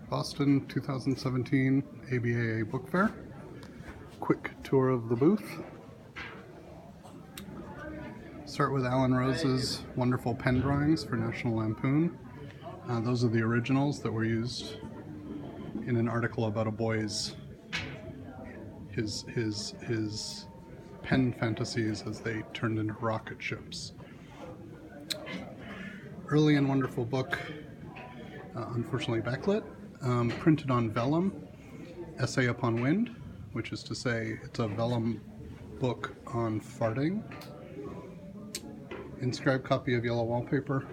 Boston 2017 ABAA Book Fair. Quick tour of the booth. Start with Alan Rose's wonderful pen drawings for National Lampoon. Those are the originals that were used in an article about a boy's his pen fantasies as they turned into rocket ships. Early and wonderful book, unfortunately backlit, printed on vellum, Essay Upon Wind, which is to say it's a vellum book on farting. Inscribed copy of Yellow Wallpaper.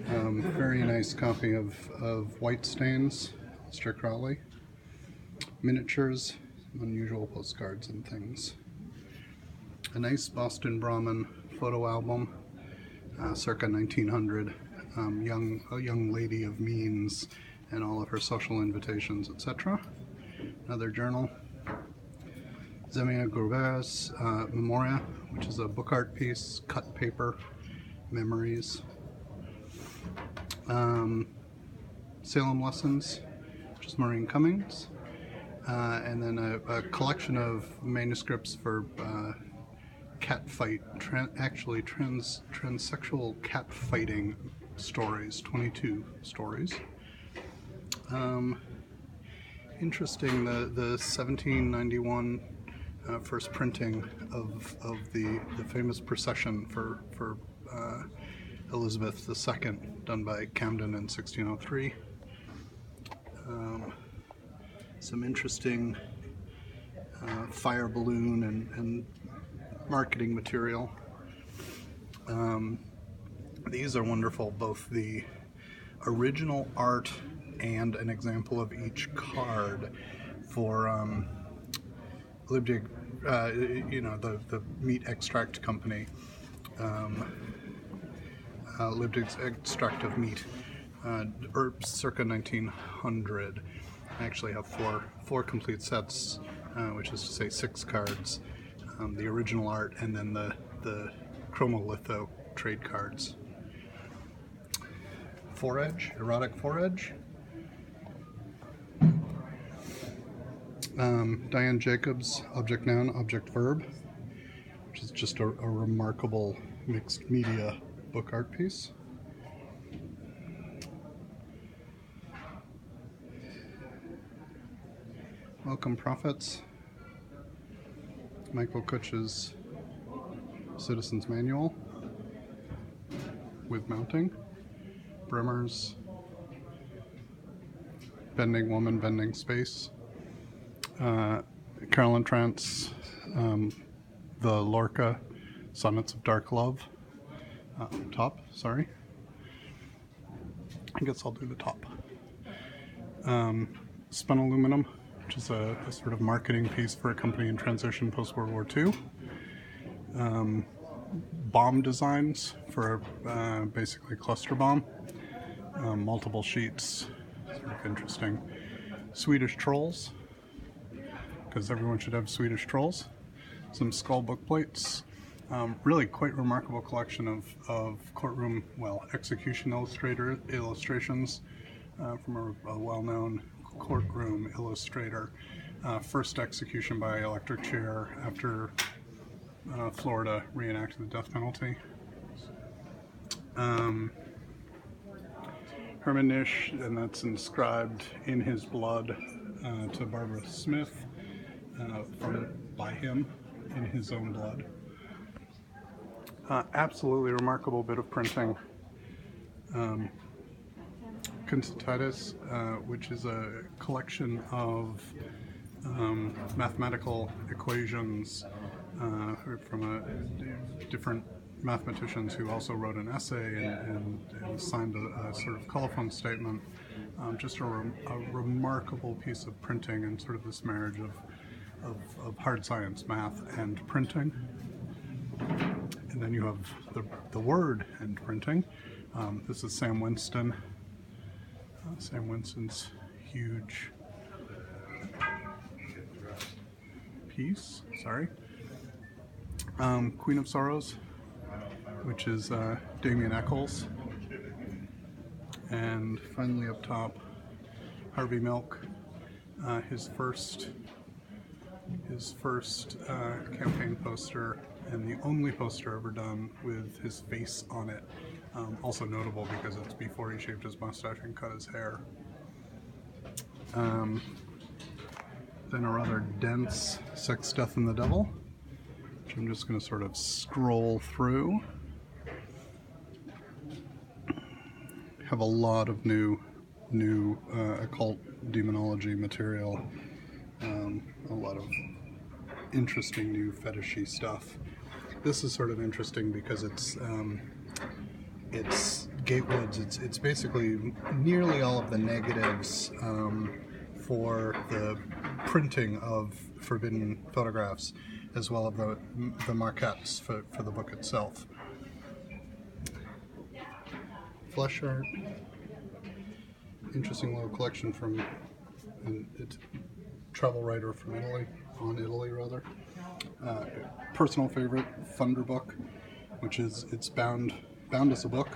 Very nice copy of White Stains, Strick Rowley. Miniatures, unusual postcards and things. A nice Boston Brahmin photo album, circa 1900. A young lady of means and all of her social invitations, etc. Another journal. Zemia Gurber's Memoria, which is a book art piece, cut paper, memories. Salem Lessons, which is Maureen Cummings. And then a collection of manuscripts for cat fight, transsexual cat fighting stories, 22 stories. Interesting, the 1791 first printing of the famous procession for Elizabeth II, done by Camden in 1603. Some interesting fire balloon and marketing material. These are wonderful, both the original art and an example of each card for Libdig, the meat extract company. Libdig's extract of meat, circa 1900. I actually have four complete sets, which is to say 6 cards, the original art, and then the chromolitho trade cards. Foredge, erotic foredge. Diane Jacobs' Object Noun, Object Verb, which is just a remarkable mixed media book art piece. Welcome Prophets, Michael Kutch's Citizen's Manual with mounting. Brimmer's Bending Woman, Bending Space. Carolyn Trant's The Lorca Sonnets of Dark Love. Top, sorry. I guess I'll do the top. Spun Aluminum, which is a sort of marketing piece for a company in transition post-World War II. Bomb designs for basically cluster bomb. Multiple sheets, sort of interesting. Swedish Trolls, because everyone should have Swedish Trolls. Some skull book plates. Really quite remarkable collection of courtroom, execution illustrations from a well-known courtroom illustrator. First execution by electric chair after Florida reenacted the death penalty. Herman Nish, and that's inscribed in his blood to Barbara Smith, by him in his own blood. Absolutely remarkable bit of printing. Concertitis, which is a collection of mathematical equations from different mathematicians who also wrote an essay and signed a sort of colophon statement. Just a remarkable piece of printing and sort of this marriage of hard science, math, and printing. And then you have the word and printing. This is Sam Winston. Sam Winston's huge piece, sorry. Queen of Sorrows, which is Damien Eccles. And finally up top, Harvey Milk, his first campaign poster, and the only poster ever done with his face on it. Also notable because it's before he shaved his mustache and cut his hair. Then a rather dense Sex, Death, and the Devil, which I'm just going to sort of scroll through. Have a lot of new occult demonology material, a lot of interesting new fetishy stuff. This is sort of interesting because it's Gatewoods. It's basically nearly all of the negatives for the printing of forbidden photographs, as well as the maquettes for the book itself. Flesh art. Interesting little collection from it's travel writer from Italy, rather. Personal favorite, Thunder Book, which is bound as a book,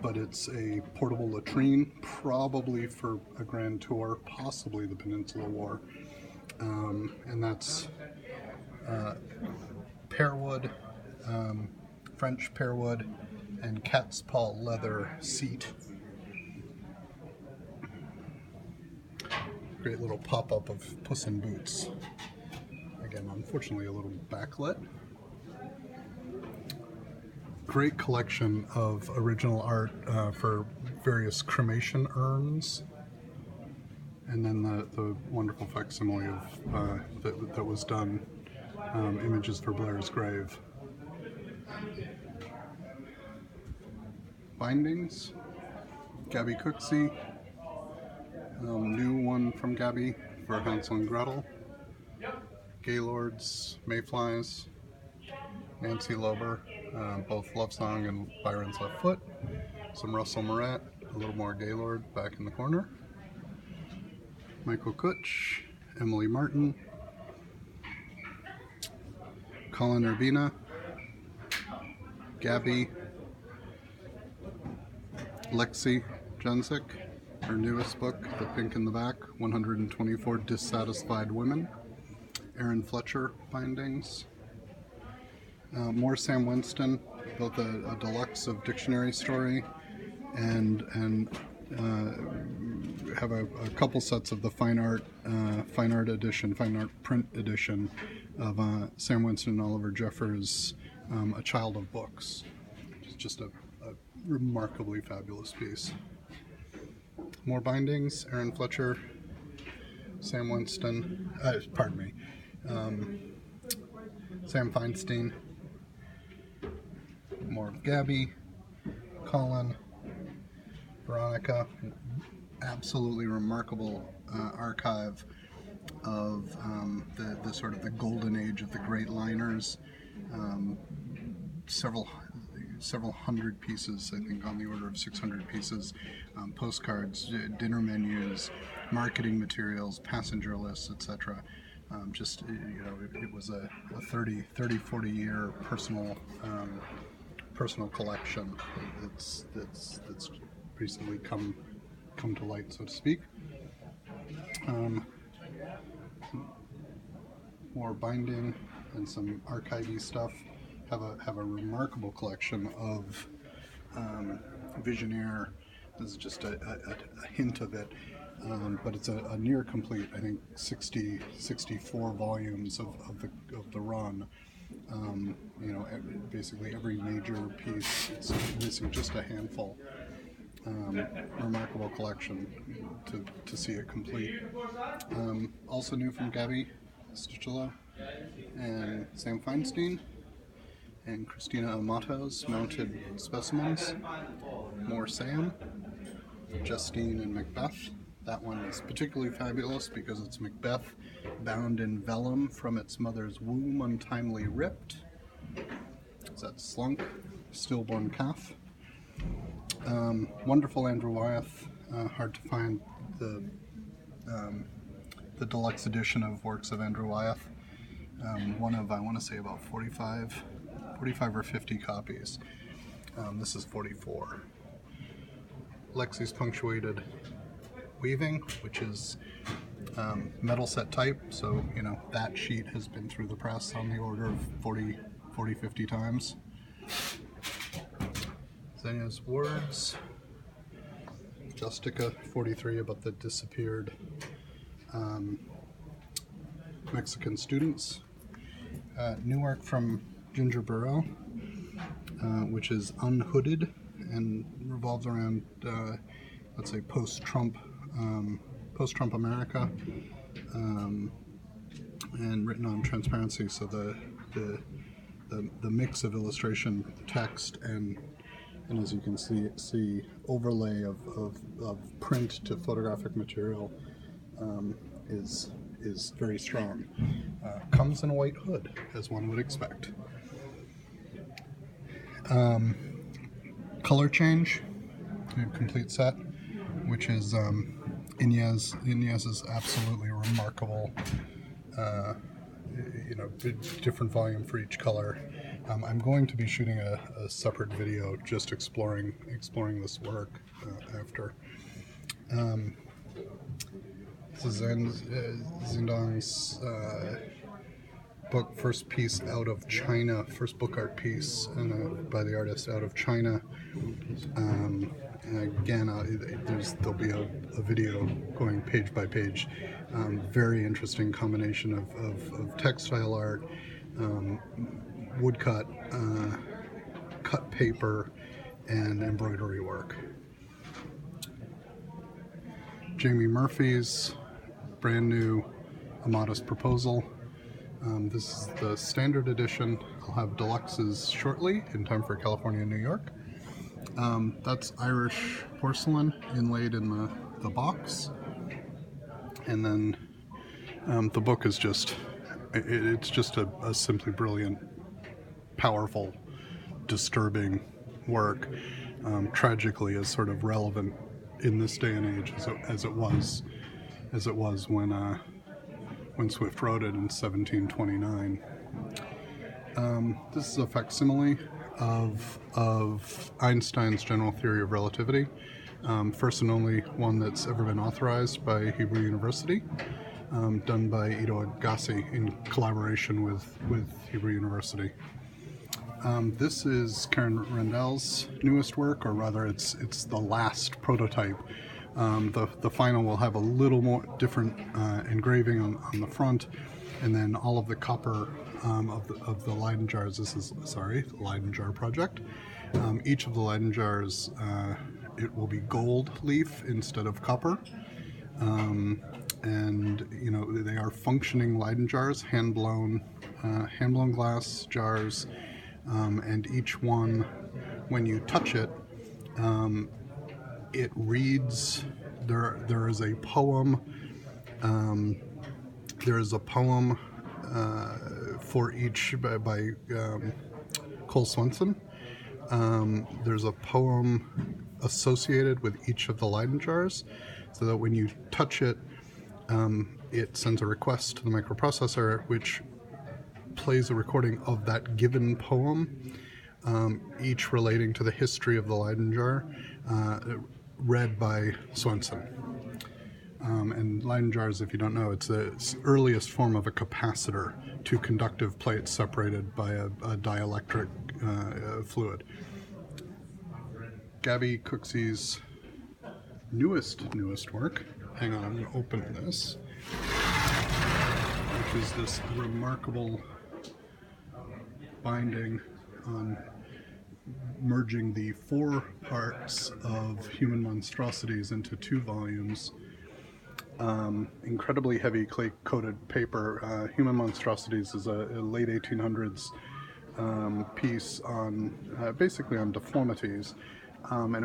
but it's a portable latrine, probably for a grand tour, possibly the Peninsula War, and that's pearwood, French pearwood, and cat's paw leather seat. Great little pop-up of Puss in Boots. Again, unfortunately a little backlit. Great collection of original art for various cremation urns. And then the wonderful facsimile of that was done, images for Blair's grave. Bindings, Gabby Cooksey, new one from Gabby for Hansel and Gretel, Gaylords, Mayflies, Nancy Lober, both Love Song and Byron's Left Foot, some Russell Morat, a little more Gaylord back in the corner, Michael Kutch, Emily Martin, Colin Urbina, Gabby, Lexi Jensick, her newest book, The Pink in the Back, 124 Dissatisfied Women, Aaron Fletcher bindings, more Sam Winston, both a deluxe of Dictionary Story and have a couple sets of the fine art print edition of Sam Winston and Oliver Jeffers' A Child of Books. It's just a remarkably fabulous piece. More bindings, Aaron Fletcher, Sam Winston, Sam Feinstein, more of Gabby, Colin, Veronica, absolutely remarkable archive of the sort of the golden age of the great liners, several hundred pieces, I think on the order of 600 pieces, postcards, dinner menus, marketing materials, passenger lists, etc. It was a 40 year personal collection that's recently come to light, so to speak. More binding and some archivey stuff. Have a remarkable collection of Visionaire. This is just a hint of it, but it's a near complete, I think 64 volumes of the run. Basically every major piece. It's missing just a handful. Remarkable collection to see it complete. Also new from Gabby Stichello and Sam Feinstein and Christina Amato's Mounted Specimens. More Sam, Justine, and Macbeth. That one is particularly fabulous because it's Macbeth bound in vellum from its mother's womb, untimely ripped. Is that Slunk, Stillborn Calf. Wonderful Andrew Wyeth. Hard to find the deluxe edition of works of Andrew Wyeth. One of, I want to say, about 45 or 50 copies. This is 44. Lexi's punctuated weaving, which is metal set type, so you know that sheet has been through the press on the order of 40, 50 times. Xenia's words, Justica 43 about the disappeared Mexican students. New work from Ginger Burrow, which is unhooded and revolves around, let's say, post-Trump America, and written on transparency. So the mix of illustration, text, and as you can see overlay of print to photographic material is very strong. Comes in a white hood, as one would expect. Color change, complete set, which is Inez is absolutely remarkable. You know, different volume for each color. I'm going to be shooting a separate video just exploring this work after. This is Zindong's book, first piece out of China, first book art piece by the artist out of China. Again, there'll be a video going page by page. Very interesting combination of textile art, woodcut, cut paper, and embroidery work. Jamie Murphy's brand new A Modest Proposal. This is the standard edition. I'll have deluxes shortly in time for California and New York. That's Irish porcelain inlaid in the box. And then the book is just, it's just a simply brilliant, powerful, disturbing work. Tragically is sort of relevant in this day and age as it was when Swift wrote it in 1729. This is a facsimile of Einstein's general theory of relativity, first and only one that's ever been authorized by Hebrew University, done by Ido Agassi in collaboration with Hebrew University. This is Karen Randall's newest work, or rather it's the last prototype. The final will have a little more different engraving on the front, and then all of the copper of the Leyden jars. This is, the Leyden jar project. Each of the Leyden jars, it will be gold leaf instead of copper. And you know, they are functioning Leyden jars, hand-blown glass jars, and each one, when you touch it, it reads. There is a poem. There is a poem for each by Cole Swenson. There's a poem associated with each of the Leyden jars, so that when you touch it, it sends a request to the microprocessor, which plays a recording of that given poem, each relating to the history of the Leyden jar, read by Swenson. And Leyden jars, if you don't know, it's the earliest form of a capacitor, two conductive plates separated by a dielectric fluid. Gabby Cooksey's newest work, hang on, I'm going to open this, which is this remarkable binding on merging the 4 parts of Human Monstrosities into 2 volumes. Incredibly heavy clay-coated paper. Human Monstrosities is a late 1800s piece on basically on deformities, and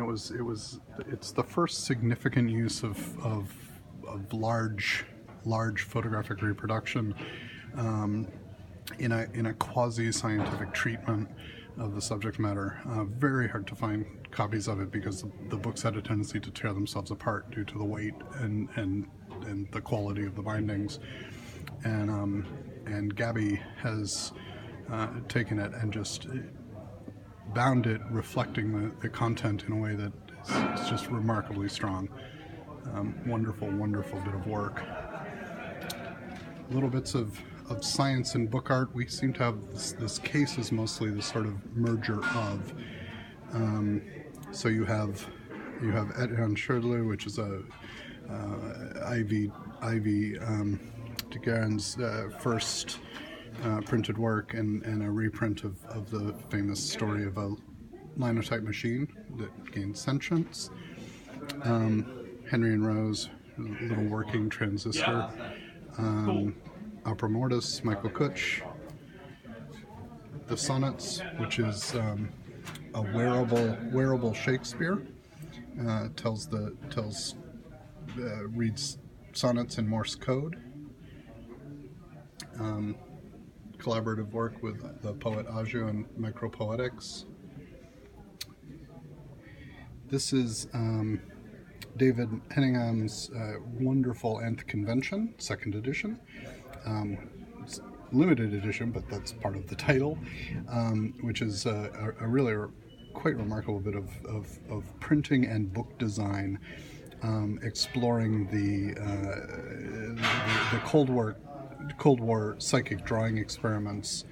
it's the first significant use of large photographic reproduction in a quasi-scientific treatment of the subject matter. Very hard to find copies of it because the books had a tendency to tear themselves apart due to the weight and the quality of the bindings. And Gabby has taken it and just bound it, reflecting the content in a way that is just remarkably strong. Wonderful, wonderful bit of work. Little bits of science and book art. We seem to have this case is mostly this sort of merger of. So you have Etienne Chardelu, which is a Ivy Deguerin's first printed work, and a reprint of the famous story of a linotype machine that gained sentience. Henry and Rose, a little working transistor. Opera Mortis, Michael Kutch. The Sonnets, which is a wearable Shakespeare. Reads sonnets in Morse code. Collaborative work with the poet Aju and Micropoetics. This is David Henningham's wonderful Nth Convention, 2nd edition. It's limited edition, but that's part of the title, which is a really quite remarkable bit of printing and book design, exploring the Cold War psychic drawing experiments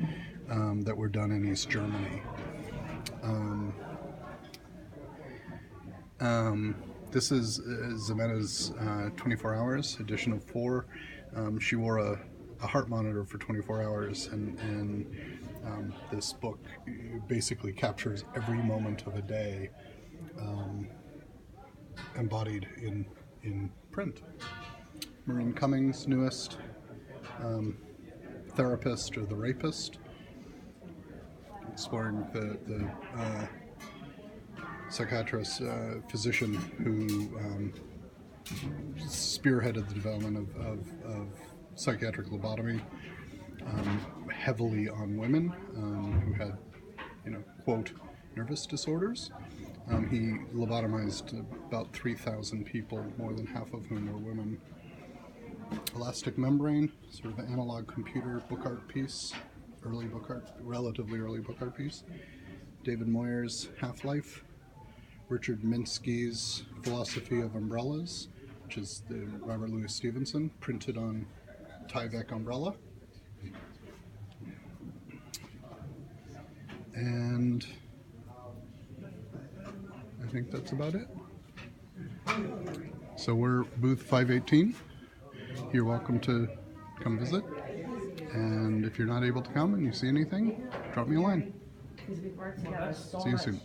that were done in East Germany. This is Zemetta's 24 Hours, edition of 4. She wore a heart monitor for 24 hours, and this book basically captures every moment of a day embodied in print. Maureen Cummings, newest, Therapist or the Rapist, exploring the psychiatrist, physician who spearheaded the development of psychiatric lobotomy, heavily on women who had, quote, nervous disorders. He lobotomized about 3,000 people, more than half of whom were women. Elastic Membrane, sort of an analog computer book art piece, relatively early book art piece. David Moyer's Half-Life. Richard Minsky's Philosophy of Umbrellas, which is the Robert Louis Stevenson, printed on Tyvek umbrella. And I think that's about it. So we're booth 518. You're welcome to come visit. And if you're not able to come and you see anything, drop me a line. See you soon.